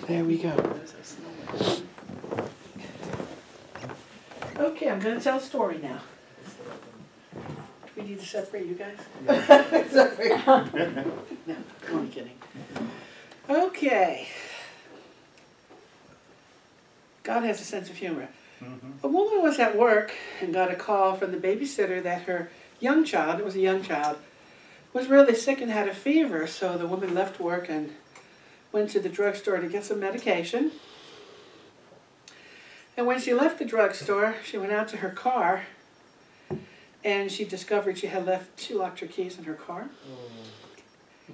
There we go. Okay, I'm going to tell a story now. Do we need to separate you guys? No, I'm only kidding. Okay. God has a sense of humor. A woman was at work and got a call from the babysitter that her young child, it was a young child, was really sick and had a fever. So the woman left work and went to the drugstore to get some medication. And when she left the drugstore, she went out to her car and she discovered she had left 2 electric keys in her car.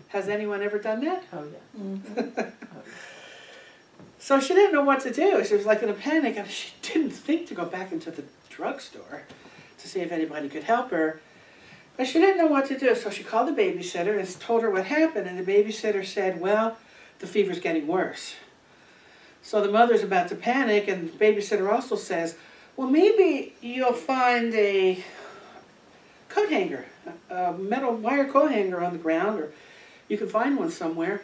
Has anyone ever done that? Oh, yeah. So she didn't know what to do. She was like in a panic, and she didn't think to go back into the drugstore to see if anybody could help her. But she didn't know what to do, so she called the babysitter and told her what happened, and the babysitter said, well, the fever's getting worse. So the mother's about to panic, and the babysitter also says, well, maybe you'll find a coat hanger, a metal wire coat hanger on the ground, or you can find one somewhere,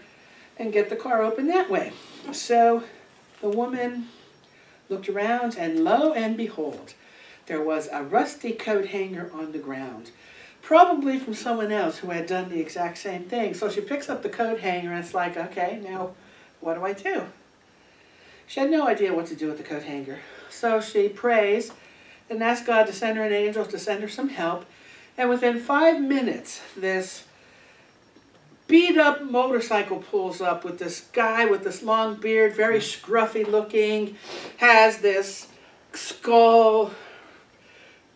and get the car open that way. So the woman looked around, and lo and behold, there was a rusty coat hanger on the ground, probably from someone else who had done the exact same thing. So she picks up the coat hanger, and it's like, okay, now what do I do? She had no idea what to do with the coat hanger. So she prays and asks God to send her an angel to send her some help. And within 5 minutes, this beat-up motorcycle pulls up with this guy with this long beard, very scruffy looking, has this skull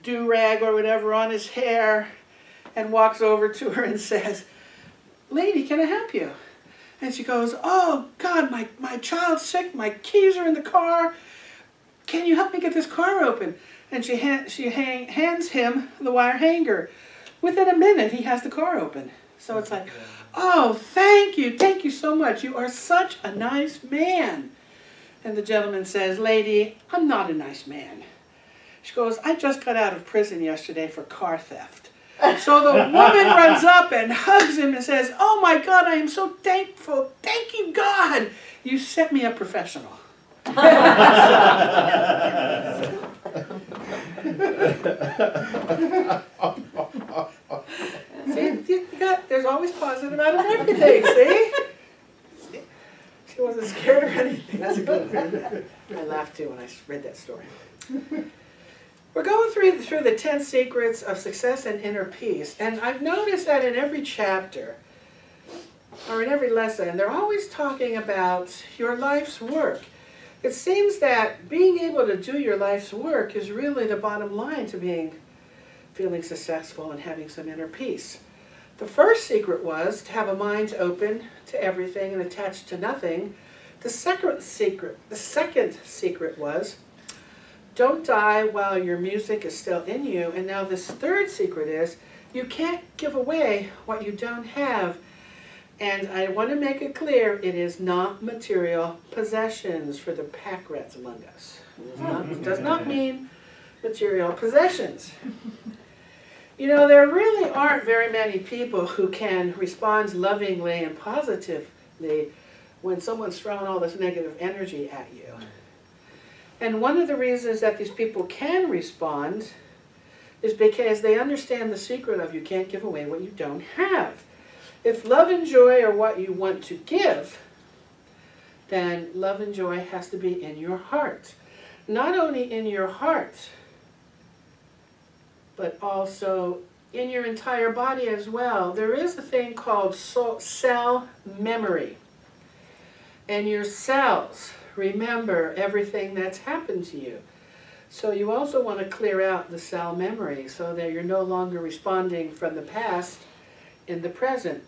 do-rag or whatever on his hair, and walks over to her and says, lady, can I help you? And she goes, oh, God, my child's sick, my keys are in the car. Can you help me get this car open? And she hands him the wire hanger. Within a minute, he has the car open. So it's like, oh, thank you so much. You are such a nice man. And the gentleman says, lady, I'm not a nice man. She goes, I just got out of prison yesterday for car theft. So the woman runs up and hugs him and says, oh my God, I am so thankful. Thank you, God. You set me up professional. See, there's always positive out of everything, see? She wasn't scared or anything. That's a good one. I laughed too when I read that story. We're going through the 10 secrets of success and inner peace. And I've noticed that in every chapter, or in every lesson, they're always talking about your life's work. It seems that being able to do your life's work is really the bottom line to feeling successful and having some inner peace. The first secret was to have a mind open to everything and attached to nothing. The second secret was, don't die while your music is still in you. And now this third secret is, you can't give away what you don't have. And I want to make it clear, it is not material possessions for the pack rats among us. It does not mean material possessions. You know, there really aren't very many people who can respond lovingly and positively when someone's throwing all this negative energy at you. And one of the reasons that these people can respond is because they understand the secret of you can't give away what you don't have. If love and joy are what you want to give, then love and joy has to be in your heart. Not only in your heart, but also in your entire body as well. There is a thing called cell memory. And your cells remember everything that's happened to you. So you also want to clear out the cell memory so that you're no longer responding from the past in the present.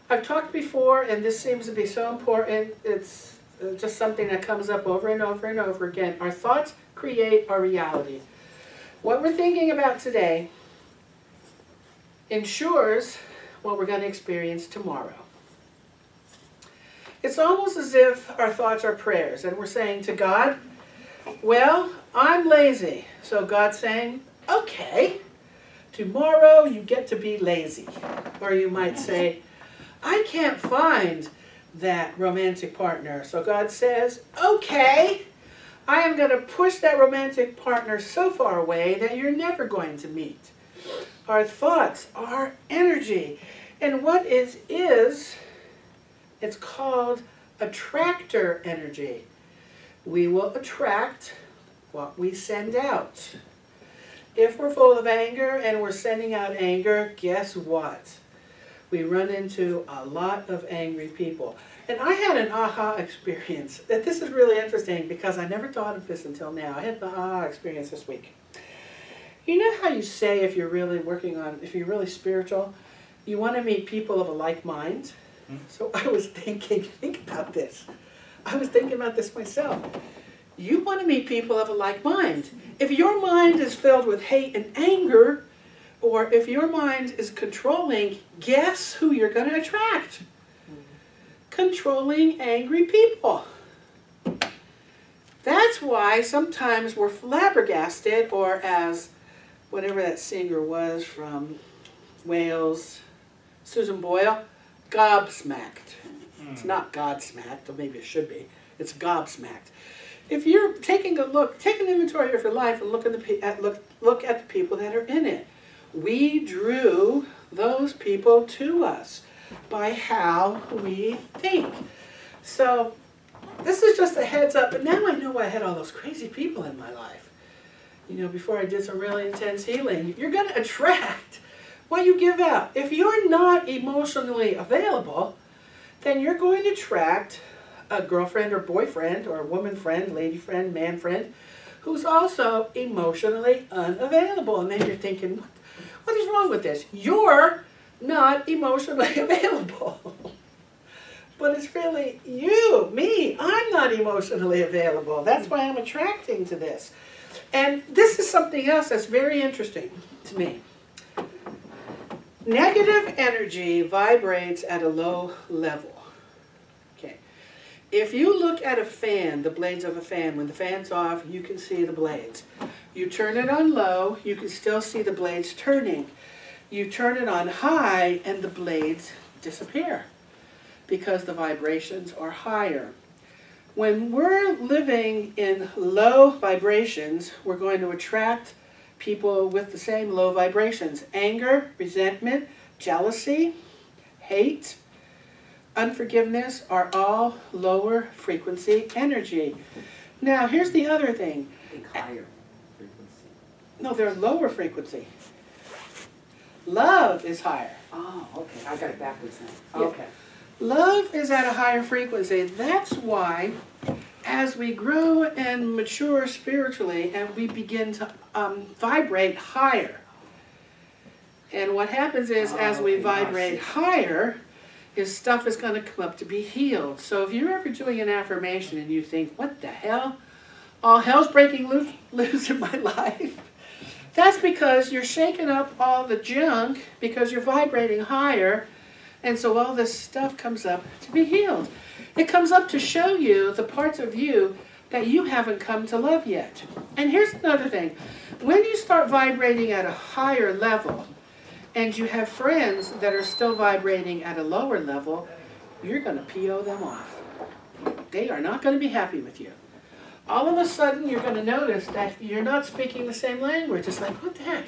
I've talked before, and this seems to be so important, it's just something that comes up over and over and over again. Our thoughts create our reality. What we're thinking about today ensures what we're going to experience tomorrow. It's almost as if our thoughts are prayers, and we're saying to God, well, I'm lazy. So God's saying, okay, tomorrow you get to be lazy. Or you might say, I can't find that romantic partner. So God says, okay, I am going to push that romantic partner so far away that you're never going to meet. Our thoughts, our energy. And what is, it's called attractor energy. We will attract what we send out. If we're full of anger and we're sending out anger, guess what? We run into a lot of angry people. And I had an aha experience. That this is really interesting because I never thought of this until now. I had an aha experience this week. You know how you say if you're really if you're really spiritual, you want to meet people of a like mind? So I was thinking, think about this. I was thinking about this myself. You want to meet people of a like mind. If your mind is filled with hate and anger, or if your mind is controlling, guess who you're going to attract? Controlling, angry people. That's why sometimes we're flabbergasted, or as whatever that singer was from Wales, Susan Boyle, gobsmacked. It's not godsmacked, or maybe it should be. It's gobsmacked. If you're taking a look, take an inventory of your life and look at the people that are in it. We drew those people to us by how we think. So this is just a heads up, but now I know I had all those crazy people in my life. You know, before I did some really intense healing, you're going to attract what you give out. If you're not emotionally available, then you're going to attract a girlfriend or boyfriend or a woman friend, lady friend, man friend, who's also emotionally unavailable. And then you're thinking, what is wrong with this? You're not emotionally available. But it's really you, me. I'm not emotionally available. That's why I'm attracting to this. And this is something else that's very interesting to me. Negative energy vibrates at a low level. Okay. If you look at a fan, the blades of a fan, when the fan's off, you can see the blades. You turn it on low, you can still see the blades turning. You turn it on high, and the blades disappear because the vibrations are higher. When we're living in low vibrations, we're going to attract people with the same low vibrations. Anger, resentment, jealousy, hate, unforgiveness are all lower frequency energy. Now, here's the other thing. I think higher frequency. No, they're lower frequency. Love is higher. Oh, okay. I got it backwards now. Yeah. Okay. Love is at a higher frequency. That's why as we grow and mature spiritually and we begin to vibrate higher, and what happens is as we vibrate higher, is stuff is going to come up to be healed. So if you're ever doing an affirmation and you think, what the hell? All hell's breaking loose in my life. That's because you're shaking up all the junk because you're vibrating higher. And so all this stuff comes up to be healed. It comes up to show you the parts of you that you haven't come to love yet. And here's another thing. When you start vibrating at a higher level, and you have friends that are still vibrating at a lower level, you're going to PO them off. They are not going to be happy with you. All of a sudden, you're going to notice that you're not speaking the same language. It's like, what the heck?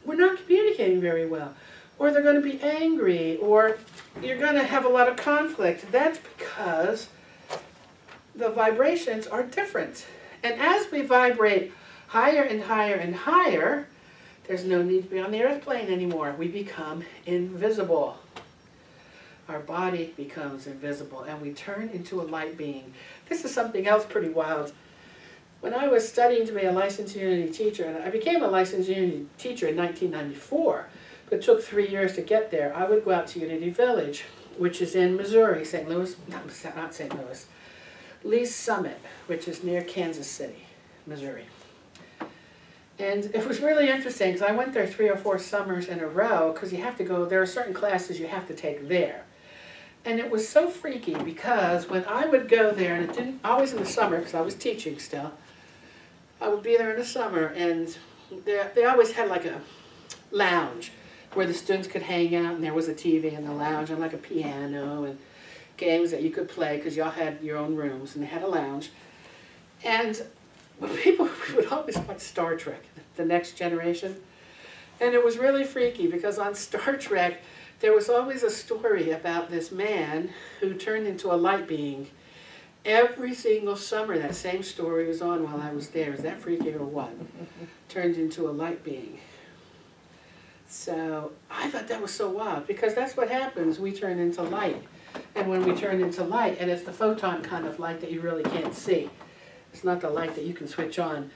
We're not communicating very well. Or they're going to be angry, or you're going to have a lot of conflict. That's because the vibrations are different. And as we vibrate higher and higher and higher, there's no need to be on the earth plane anymore. We become invisible. Our body becomes invisible, and we turn into a light being. This is something else pretty wild. When I was studying to be a licensed Unity teacher, and I became a licensed Unity teacher in 1994, but it took 3 years to get there, I would go out to Unity Village, which is in Missouri, St. Louis, not St. Louis, Lee's Summit, which is near Kansas City, Missouri. And it was really interesting because I went there 3 or 4 summers in a row because you have to go, there are certain classes you have to take there. And it was so freaky because when I would go there, and it didn't, always in the summer because I was teaching still, I would be there in the summer, and they always had like a lounge where the students could hang out, and there was a TV in the lounge and like a piano, and games that you could play because y'all had your own rooms and they had a lounge. And we would always watch Star Trek, The Next Generation. And it was really freaky because on Star Trek, there was always a story about this man who turned into a light being. Every single summer, that same story was on while I was there. Is that freaky or what? Turned into a light being. So I thought that was so wild because that's what happens. We turn into light. And when we turn into light, and it's the photon kind of light that you really can't see. It's not the light that you can switch on.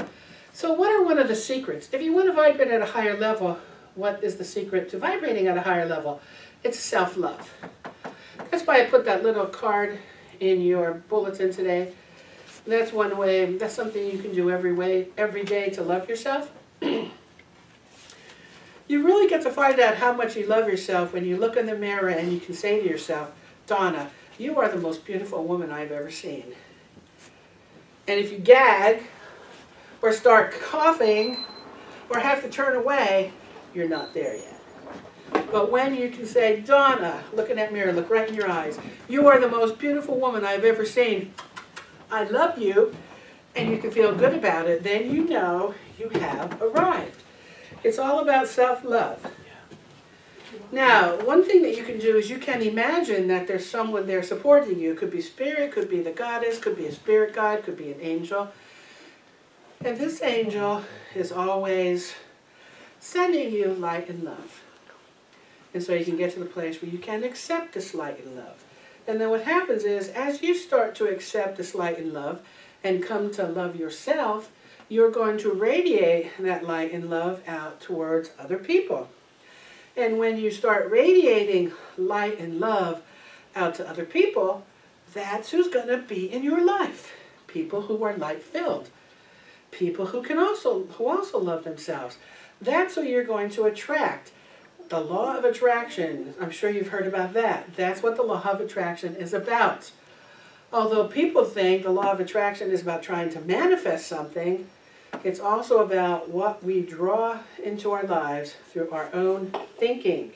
So what are one of the secrets? If you want to vibrate at a higher level, what is the secret to vibrating at a higher level? It's self-love. That's why I put that little card in your bulletin today. That's one way, that's something you can do every day to love yourself. You really get to find out how much you love yourself when you look in the mirror and you can say to yourself, Donna, you are the most beautiful woman I've ever seen. And if you gag, or start coughing, or have to turn away, you're not there yet. But when you can say, Donna, look in that mirror, look right in your eyes, you are the most beautiful woman I've ever seen, I love you, and you can feel good about it, then you know you have arrived. It's all about self-love. Now, one thing that you can do is you can imagine that there's someone there supporting you. It could be spirit, could be the goddess, could be a spirit guide, could be an angel. And this angel is always sending you light and love. And so you can get to the place where you can accept this light and love. And then what happens is, as you start to accept this light and love and come to love yourself, you're going to radiate that light and love out towards other people. And when you start radiating light and love out to other people, that's who's going to be in your life. People who are light-filled. People who also love themselves. That's who you're going to attract. The law of attraction, I'm sure you've heard about that. That's what the law of attraction is about. Although people think the law of attraction is about trying to manifest something, it's also about what we draw into our lives through our own thinking.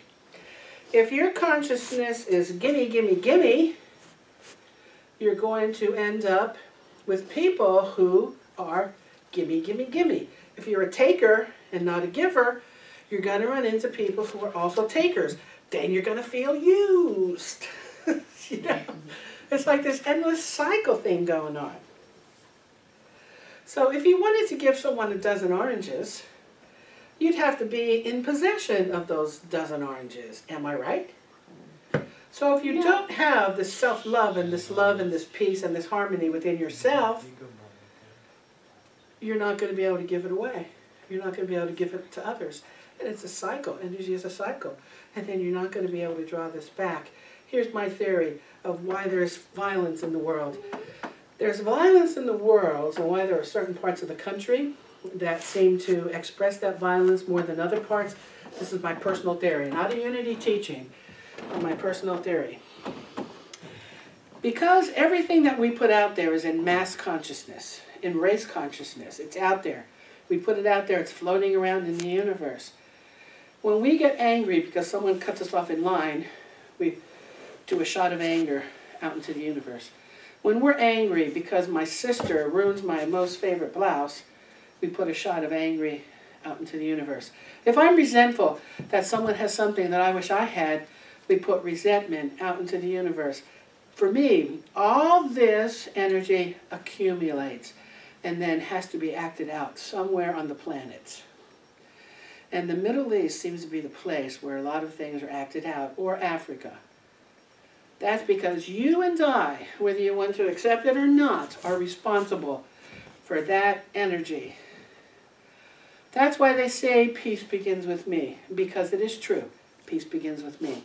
If your consciousness is gimme, gimme, gimme, you're going to end up with people who are gimme, gimme, gimme. If you're a taker and not a giver, you're going to run into people who are also takers. Then you're going to feel used. You know? It's like this endless cycle thing going on. So if you wanted to give someone a dozen oranges, you'd have to be in possession of those dozen oranges. Am I right? So if you don't have this self-love and this peace and this harmony within yourself, you're not going to be able to give it away. You're not going to be able to give it to others. And it's a cycle. Energy is a cycle. And then you're not going to be able to draw this back. Here's my theory of why there's violence in the world. There's violence in the world, and why there are certain parts of the country that seem to express that violence more than other parts. This is my personal theory, not a unity teaching, but my personal theory. Because everything that we put out there is in mass consciousness, in race consciousness. It's out there. We put it out there, it's floating around in the universe. When we get angry because someone cuts us off in line, we do a shot of anger out into the universe. When we're angry because my sister ruins my most favorite blouse, we put a shot of angry out into the universe. If I'm resentful that someone has something that I wish I had, we put resentment out into the universe. For me, all this energy accumulates and then has to be acted out somewhere on the planet. And the Middle East seems to be the place where a lot of things are acted out, or Africa. That's because you and I, whether you want to accept it or not, are responsible for that energy. That's why they say peace begins with me, because it is true. Peace begins with me.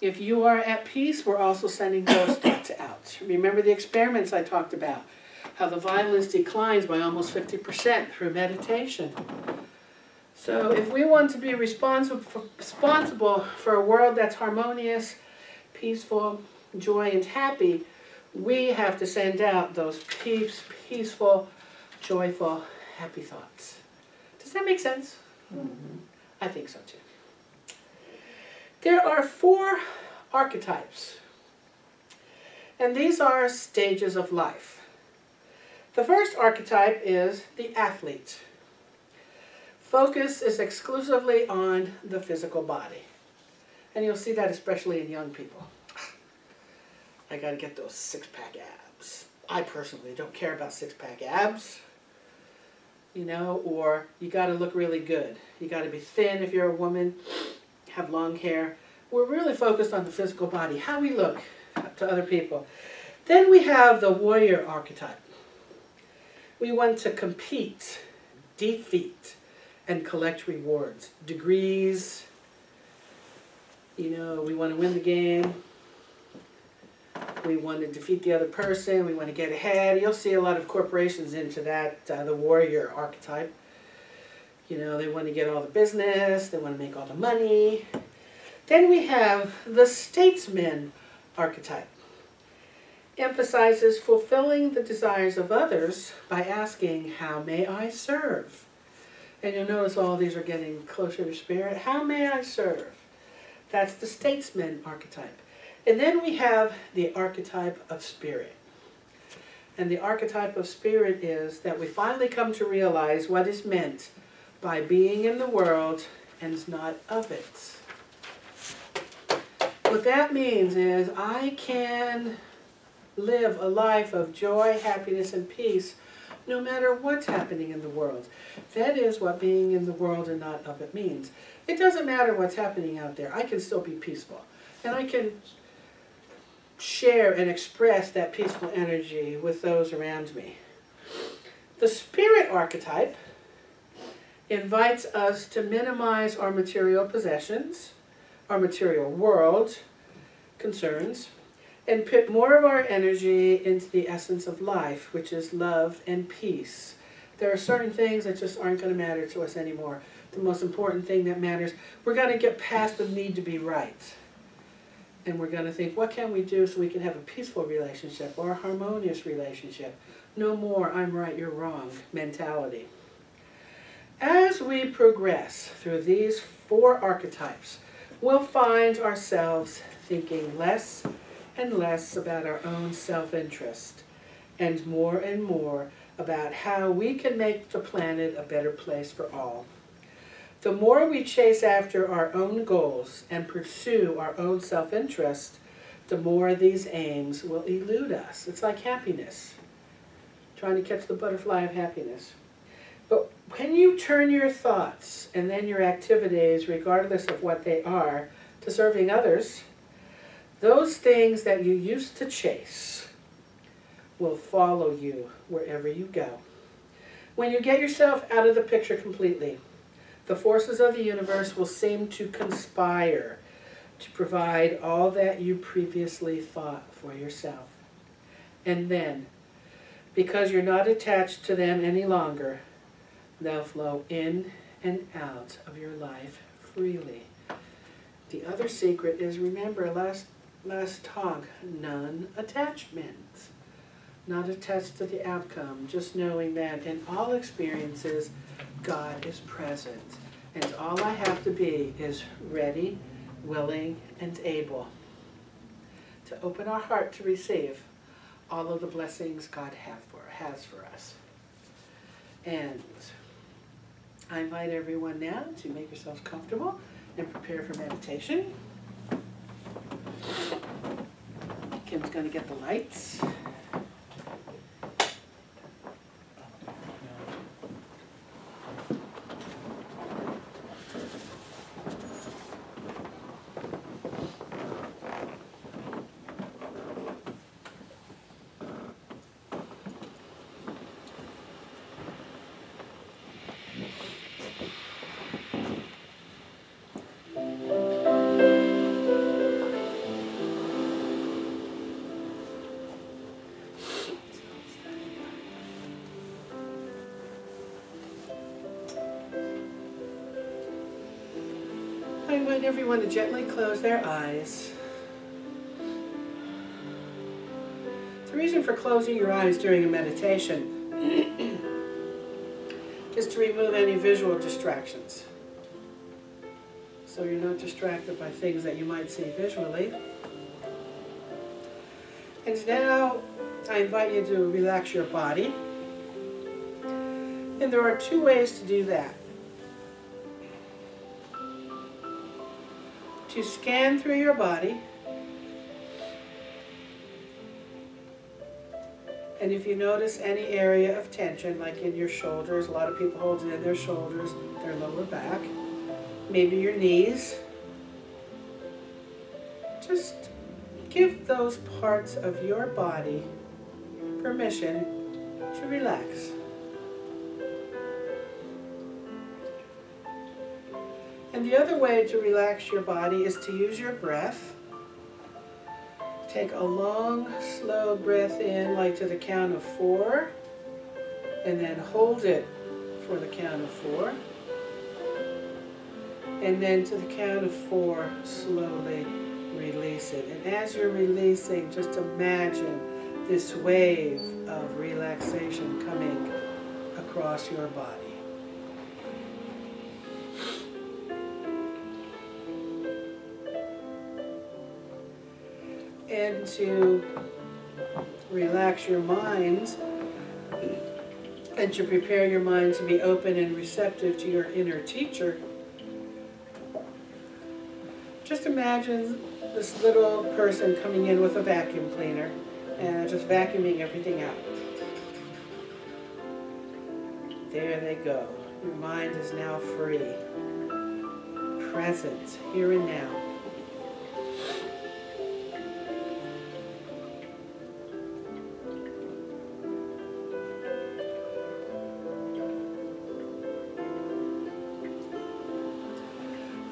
If you are at peace, we're also sending those thoughts out. Remember the experiments I talked about, how the violence declines by almost 50% through meditation. So if we want to be responsible for a world that's harmonious, peaceful, joy, and happy, we have to send out those peaceful, joyful, happy thoughts. Does that make sense? Mm-hmm. I think so too. There are 4 archetypes. And these are stages of life. The first archetype is the athlete. Focus is exclusively on the physical body. And you'll see that especially in young people. I gotta get those six-pack abs. I personally don't care about six-pack abs, you know, or you gotta look really good. You gotta be thin if you're a woman, have long hair. We're really focused on the physical body, how we look to other people. Then we have the warrior archetype. We want to compete, defeat, and collect rewards. Degrees, you know, we want to win the game. We want to defeat the other person. We want to get ahead. You'll see a lot of corporations into that, the warrior archetype. You know, they want to get all the business. They want to make all the money. Then we have the statesman archetype. Emphasizes fulfilling the desires of others by asking, how may I serve? And you'll notice all these are getting closer to spirit. How may I serve? That's the statesman archetype. And then we have the archetype of spirit. And the archetype of spirit is that we finally come to realize what is meant by being in the world and not of it. What that means is I can live a life of joy, happiness, and peace no matter what's happening in the world. That is what being in the world and not of it means. It doesn't matter what's happening out there. I can still be peaceful. And I can share and express that peaceful energy with those around me. The spirit archetype invites us to minimize our material possessions, our material world concerns, and put more of our energy into the essence of life, which is love and peace. There are certain things that just aren't going to matter to us anymore. The most important thing that matters, we're going to get past the need to be right. And we're going to think, what can we do so we can have a peaceful relationship or a harmonious relationship? No more, I'm right, you're wrong mentality. As we progress through these 4 archetypes, we'll find ourselves thinking less and less about our own self-interest and more about how we can make the planet a better place for all. The more we chase after our own goals and pursue our own self-interest, the more these aims will elude us. It's like happiness, trying to catch the butterfly of happiness. But when you turn your thoughts and then your activities, regardless of what they are, to serving others, those things that you used to chase will follow you wherever you go. When you get yourself out of the picture completely, the forces of the universe will seem to conspire to provide all that you previously thought for yourself. And then, because you're not attached to them any longer, they'll flow in and out of your life freely. The other secret is, remember last talk, non-attachment. Not attached to the outcome, just knowing that in all experiences, God is present. And all I have to be is ready, willing, and able to open our heart to receive all of the blessings God has for us. And I invite everyone now to make yourselves comfortable and prepare for meditation. Kim's going to get the lights. I invite everyone to gently close their eyes. The reason for closing your eyes during a meditation is to remove any visual distractions. So you're not distracted by things that you might see visually. And now I invite you to relax your body. And there are two ways to do that. To scan through your body. And if you notice any area of tension, like in your shoulders, a lot of people hold it in their shoulders, their lower back, maybe your knees, just give those parts of your body permission to relax. And the other way to relax your body is to use your breath. Take a long, slow breath in, like to the count of 4, and then hold it for the count of 4. And then to the count of 4, slowly release it. And as you're releasing, just imagine this wave of relaxation coming across your body. And to relax your mind and to prepare your mind to be open and receptive to your inner teacher, just imagine this little person coming in with a vacuum cleaner and just vacuuming everything out. There they go. Your mind is now free, present, here and now.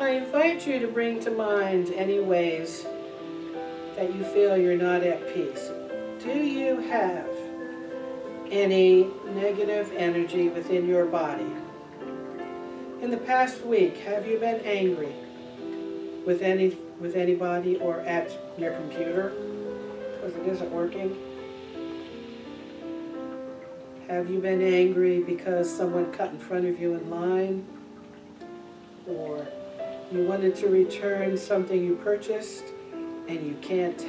I invite you to bring to mind any ways that you feel you're not at peace. Do you have any negative energy within your body? In the past week, have you been angry with anybody or at your computer because it isn't working? Have you been angry because someone cut in front of you in line? Or you wanted to return something you purchased and you can't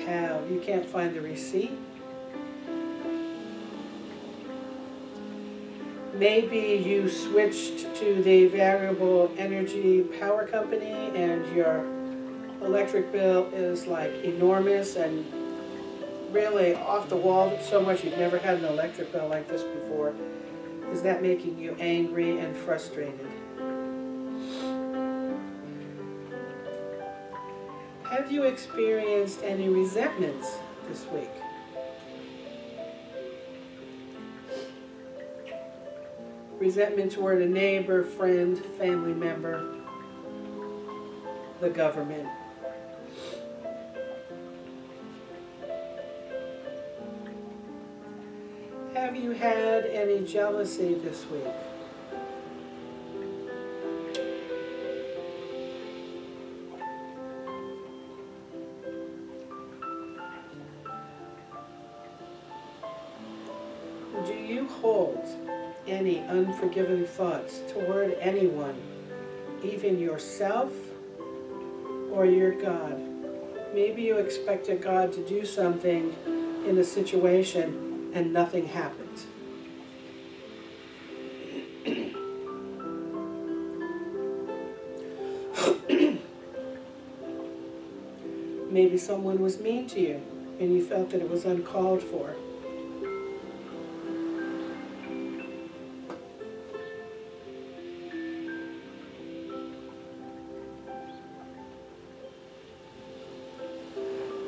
find the receipt? Maybe you switched to the variable energy power company and your electric bill is like enormous and really off the wall so much you've never had an electric bill like this before. Is that making you angry and frustrated? Have you experienced any resentments this week? Resentment toward a neighbor, friend, family member, the government. Have you had any jealousy this week? Do you hold any unforgiving thoughts toward anyone, even yourself or your God? Maybe you expected God to do something in a situation and nothing happened. Maybe someone was mean to you and you felt that it was uncalled for.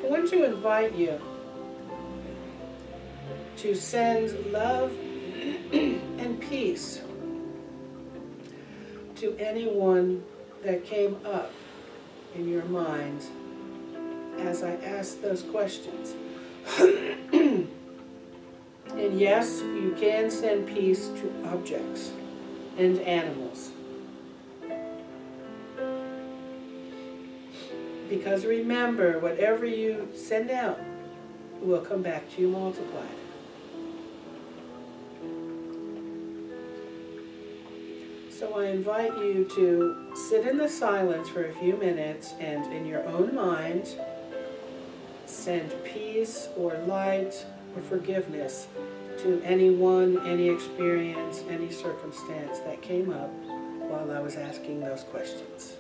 I want to invite you to send love and peace to anyone that came up in your mind as I ask those questions. And yes, you can send peace to objects and animals. Because remember, whatever you send out will come back to you multiplied. So I invite you to sit in the silence for a few minutes and in your own mind, send peace or light or forgiveness to anyone, any experience, any circumstance that came up while I was asking those questions.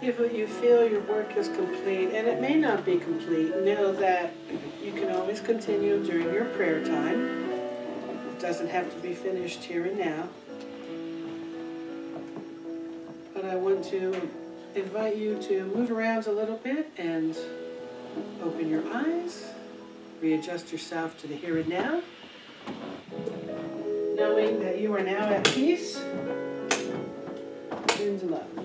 If you feel your work is complete, and it may not be complete, know that you can always continue during your prayer time. It doesn't have to be finished here and now. But I want to invite you to move around a little bit and open your eyes, readjust yourself to the here and now, knowing that you are now at peace and love.